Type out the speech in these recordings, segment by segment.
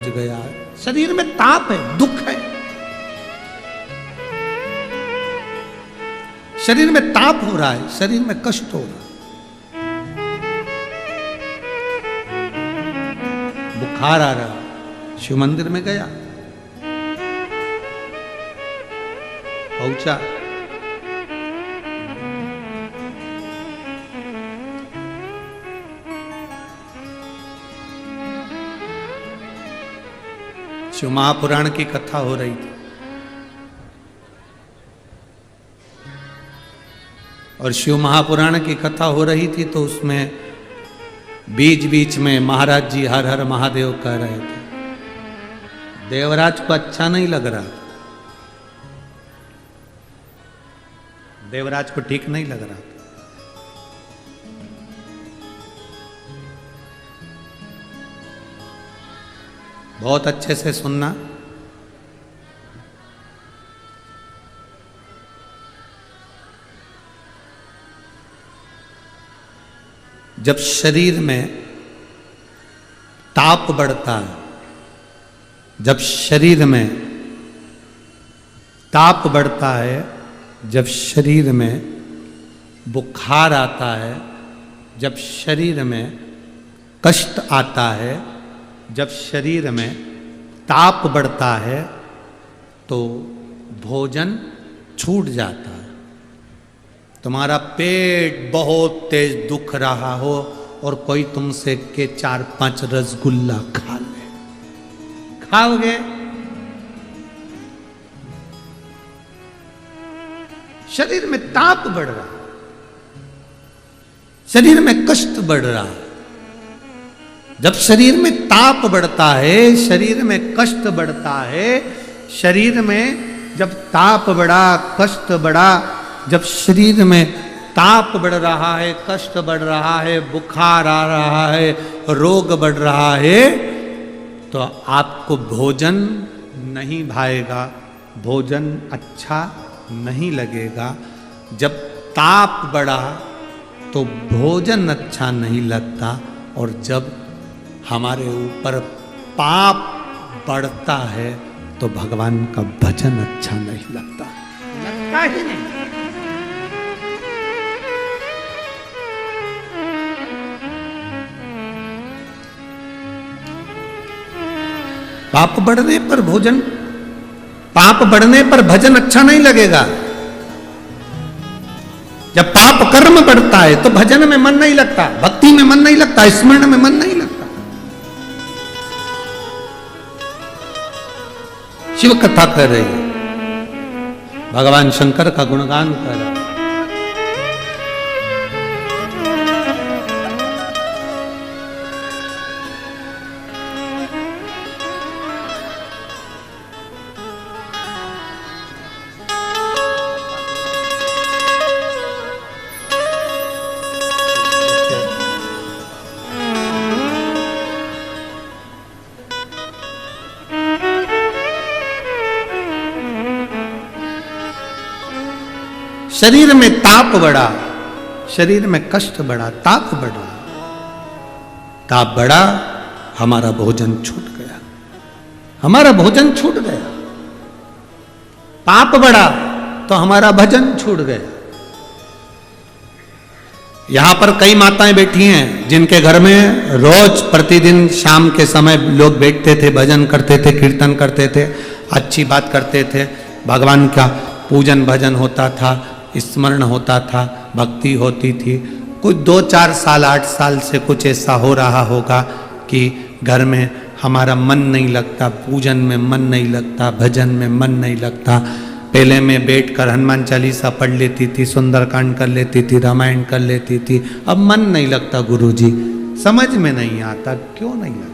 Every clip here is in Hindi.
गया है। शरीर में ताप है, दुख है, शरीर में ताप हो रहा है, शरीर में कष्ट हो रहा है, बुखार आ रहा है। शिव मंदिर में गया, पहुंचा, शिव महापुराण की कथा हो रही थी और शिव महापुराण की कथा हो रही थी तो उसमें बीच बीच में महाराज जी हर हर महादेव कह रहे थे। देवराज को अच्छा नहीं लग रहा, देवराज को ठीक नहीं लग रहा। बहुत अच्छे से सुनना। जब शरीर में ताप बढ़ता है, जब शरीर में ताप बढ़ता है, जब शरीर में बुखार आता है, जब शरीर में कष्ट आता है, जब शरीर में ताप बढ़ता है तो भोजन छूट जाता है। तुम्हारा पेट बहुत तेज दुख रहा हो और कोई तुमसे के 4-5 रसगुल्ला खा ले, खाओगे? शरीर में ताप बढ़ रहा, शरीर में कष्ट बढ़ रहा है। जब शरीर में ताप बढ़ता है, शरीर में कष्ट बढ़ता है, शरीर में जब ताप बढ़ा, कष्ट बढ़ा, जब शरीर में ताप बढ़ रहा है, कष्ट बढ़ रहा है, बुखार आ रहा है, रोग बढ़ रहा है, तो आपको भोजन नहीं भाएगा, भोजन अच्छा नहीं लगेगा। जब ताप बढ़ा तो भोजन अच्छा नहीं लगता, और जब हमारे ऊपर पाप बढ़ता है तो भगवान का भजन अच्छा नहीं लगता, लगता ही नहीं। पाप बढ़ने पर भोजन, पाप बढ़ने पर भजन अच्छा नहीं लगेगा। जब पाप कर्म बढ़ता है तो भजन में मन नहीं लगता, भक्ति में मन नहीं लगता, स्मरण में मन नहीं लगता। शिव कथा कर रही है, भगवान शंकर का गुणगान कर रहा है। शरीर में ताप बढ़ा, शरीर में कष्ट बढ़ा, ताप बढ़ा, ताप बढ़ा, हमारा भोजन छूट गया, हमारा भोजन छूट गया। पाप बढ़ा तो हमारा भजन छूट गया। यहां पर कई माताएं बैठी हैं जिनके घर में रोज प्रतिदिन शाम के समय लोग बैठते थे, भजन करते थे, कीर्तन करते थे, अच्छी बात करते थे, भगवान का पूजन भजन होता था, स्मरण होता था, भक्ति होती थी। कुछ 2-4 साल 8 साल से कुछ ऐसा हो रहा होगा कि घर में हमारा मन नहीं लगता, पूजन में मन नहीं लगता, भजन में मन नहीं लगता। पहले मैं बैठकर हनुमान चालीसा पढ़ लेती थी, सुंदरकांड कर लेती थी, रामायण कर लेती थी, अब मन नहीं लगता गुरुजी, समझ में नहीं आता। क्यों नहीं लगता?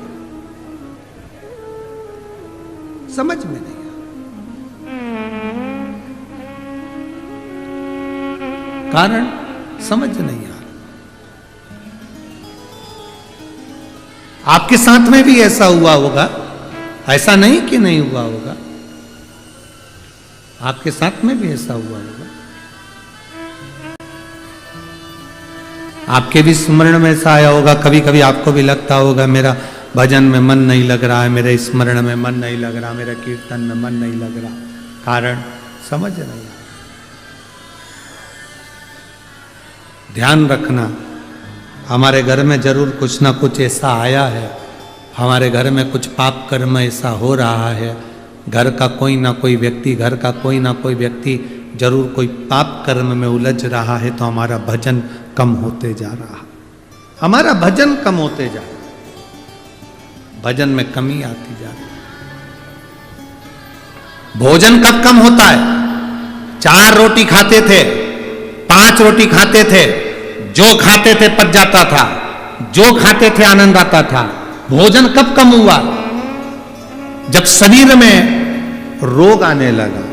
समझ में नहीं। कारण समझ नहीं आ रहा। आपके साथ में भी ऐसा हुआ होगा, ऐसा नहीं कि नहीं हुआ होगा, आपके साथ में भी ऐसा हुआ होगा। आपके भी स्मरण में ऐसा आया होगा, कभी कभी आपको भी लगता होगा मेरा भजन में मन नहीं लग रहा है, मेरे स्मरण में मन नहीं लग रहा, मेरे कीर्तन में मन नहीं लग रहा, कारण समझ नहीं आ। ध्यान रखना, हमारे घर में जरूर कुछ ना कुछ ऐसा आया है, हमारे घर में कुछ पाप कर्म ऐसा हो रहा है, घर का कोई ना कोई व्यक्ति, घर का कोई ना कोई व्यक्ति जरूर कोई पाप कर्म में उलझ रहा है, तो हमारा भजन कम होते जा रहा है, हमारा भजन कम होते जा रहा है, भजन में कमी आती जा रही है। भोजन कब कम होता है? 4 रोटी खाते थे, 5 रोटी खाते थे, जो खाते थे पच जाता था, जो खाते थे आनंद आता था। भोजन कब कम हुआ? जब शरीर में रोग आने लगा।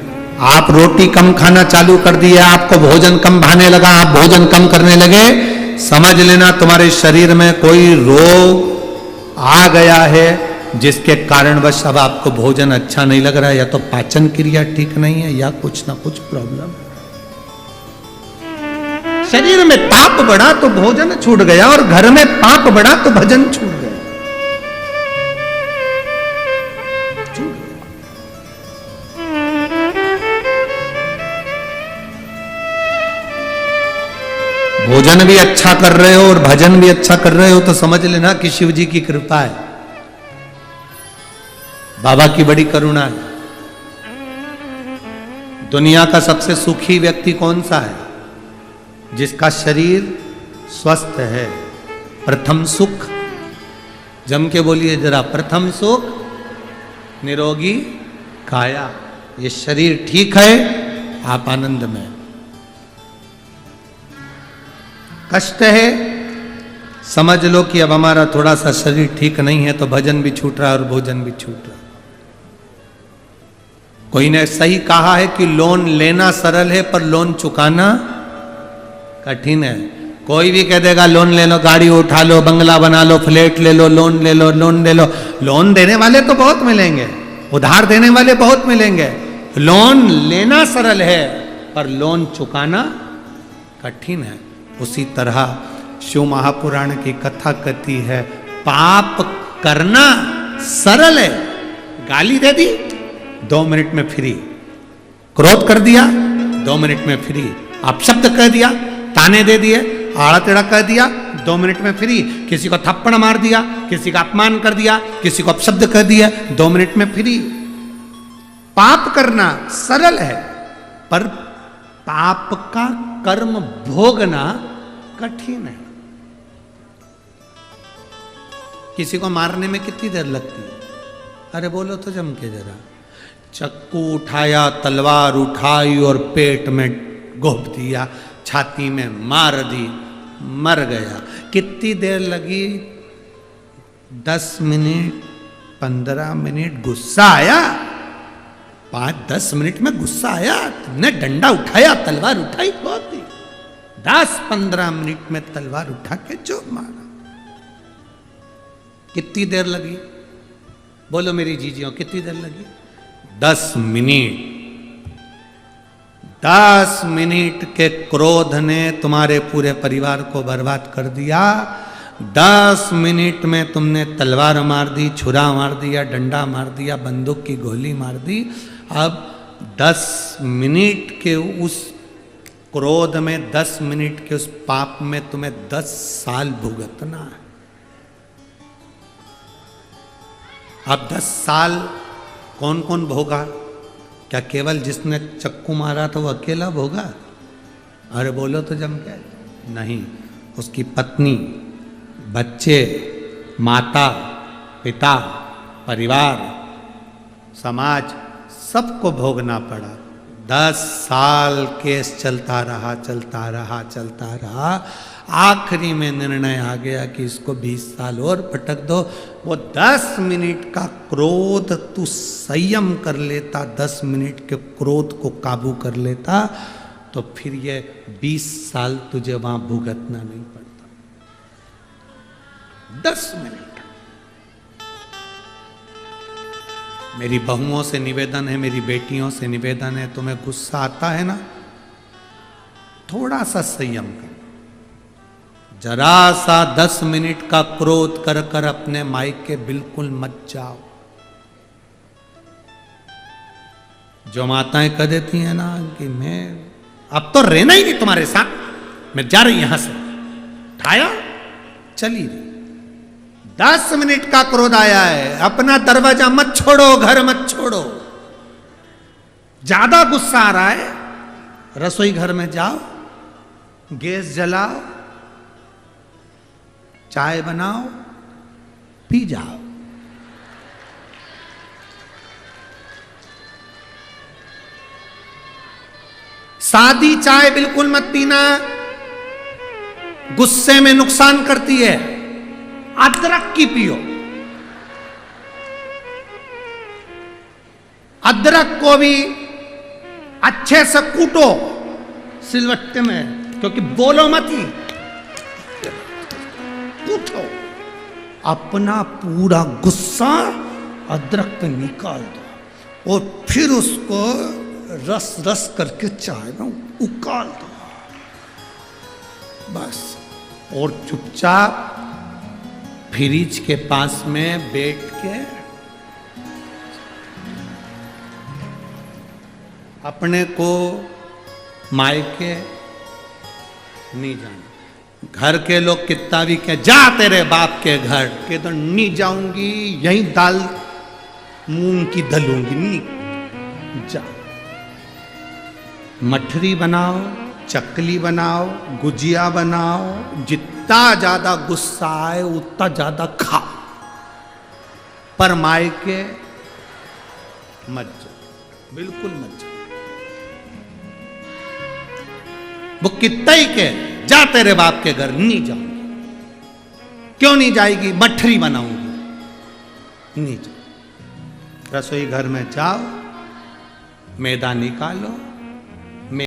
आप रोटी कम खाना चालू कर दिए, आपको भोजन कम भाने लगा, आप भोजन कम करने लगे, समझ लेना तुम्हारे शरीर में कोई रोग आ गया है, जिसके कारणवश अब आपको भोजन अच्छा नहीं लग रहा है, या तो पाचन क्रिया ठीक नहीं है, या कुछ ना कुछ प्रॉब्लम है। शरीर में ताप बढ़ा तो भोजन छूट गया, और घर में पाप बढ़ा तो भजन छूट गया। भोजन भी अच्छा कर रहे हो और भजन भी अच्छा कर रहे हो, तो समझ लेना कि शिव जी की कृपा है, बाबा की बड़ी करुणा है। दुनिया का सबसे सुखी व्यक्ति कौन सा है? जिसका शरीर स्वस्थ है। प्रथम सुख, जम के बोलिए जरा, प्रथम सुख निरोगी काया। ये शरीर ठीक है, आप आनंद में। कष्ट है, समझ लो कि अब हमारा थोड़ा सा शरीर ठीक नहीं है, तो भजन भी छूट रहा है और भोजन भी छूट रहा है। कोई ने सही कहा है कि लोन लेना सरल है, पर लोन चुकाना कठिन है। कोई भी कह देगा लोन ले लो, गाड़ी उठा लो, बंगला बना लो, फ्लैट ले लो, लोन ले लो, लोन ले लो। लोन देने वाले तो बहुत मिलेंगे, उधार देने वाले बहुत मिलेंगे। लोन लेना सरल है, पर लोन चुकाना कठिन है। उसी तरह शिव महापुराण की कथा कहती है, पाप करना सरल है। गाली दे दी, 2 मिनट में फ्री। क्रोध कर दिया, 2 मिनट में फ्री। अपशब्द कह दिया, ताने दे दिए, आड़ा टेढ़ा कह दिया, 2 मिनट में फ्री। किसी को थप्पड़ मार दिया, किसी का अपमान कर दिया, किसी को अपशब्द कह दिया, 2 मिनट में फ्री। पाप करना सरल है, पर पाप का कर्म भोगना कठिन है। किसी को मारने में कितनी देर लगती है? अरे बोलो तो जम के जरा। चक्कू उठाया, तलवार उठाई और पेट में घोंप दिया, छाती में मार दी, मर गया। कितनी देर लगी? 10 मिनट, 15 मिनट। गुस्सा आया? 5-10 मिनट में गुस्सा आया? तुमने डंडा उठाया, तलवार उठाई, बहुत ही 10-15 मिनट में तलवार उठा के जो मारा। कितनी देर लगी? बोलो मेरी जीजियों, कितनी देर लगी? 10 मिनट। 10 मिनट के क्रोध ने तुम्हारे पूरे परिवार को बर्बाद कर दिया। 10 मिनट में तुमने तलवार मार दी, छुरा मार दिया, डंडा मार दिया, बंदूक की गोली मार दी। अब 10 मिनट के उस क्रोध में, 10 मिनट के उस पाप में तुम्हें 10 साल भुगतना है। अब 10 साल कौन कौन भोगा? क्या केवल जिसने चक्कू मारा था वो अकेला भोगा? अरे बोलो तो जम के। नहीं, उसकी पत्नी, बच्चे, माता, पिता, परिवार, समाज, सबको भोगना पड़ा। 10 साल केस चलता रहा, चलता रहा, चलता रहा। आखिरी में निर्णय आ गया कि इसको 20 साल और पटक दो। वो 10 मिनट का क्रोध तू संयम कर लेता, 10 मिनट के क्रोध को काबू कर लेता, तो फिर ये 20 साल तुझे वहां भुगतना नहीं पड़ता। 10 मिनट। मेरी बहुओं से निवेदन है, मेरी बेटियों से निवेदन है, तुम्हें गुस्सा आता है ना, थोड़ा सा संयम कर। जरा सा 10 मिनट का क्रोध कर कर अपने मायके बिल्कुल मत जाओ। जो माताएं कह देती हैं ना कि मैं अब तो रहना ही नहीं तुम्हारे साथ, मैं जा रही यहां से, उठाया चली रही। 10 मिनट का क्रोध आया है, अपना दरवाजा मत छोड़ो, घर मत छोड़ो। ज्यादा गुस्सा आ रहा है, रसोई घर में जाओ, गैस जलाओ, चाय बनाओ, पी जाओ। सादी चाय बिल्कुल मत पीना, गुस्से में नुकसान करती है। अदरक की पियो। अदरक को भी अच्छे से कूटो सिलवट्टे में, क्योंकि बोलो मत ही, कूटो। अपना पूरा गुस्सा अदरक पे निकाल दो और फिर उसको रस रस करके चाय में उकाल दो बस। और चुपचाप फ्रिज के पास में बैठ के अपने को मायके नहीं जाना। घर के लोग कितना भी कह जा तेरे बाप के घर के, तो नहीं जाऊंगी, यहीं दाल मूंग की दलूंगी, नहीं जा। मठरी बनाओ, चकली बनाओ, गुजिया बनाओ, जितना ज्यादा गुस्सा आए उतना ज्यादा खाओ, पर मायके मत जाओ, बिल्कुल मत जाओ। वो कितना ही के जा तेरे बाप के घर, नहीं जाऊंगी। क्यों नहीं जाएगी? मठरी बनाऊंगी, नहीं जाओ। रसोई घर में जाओ, मैदा निकालो,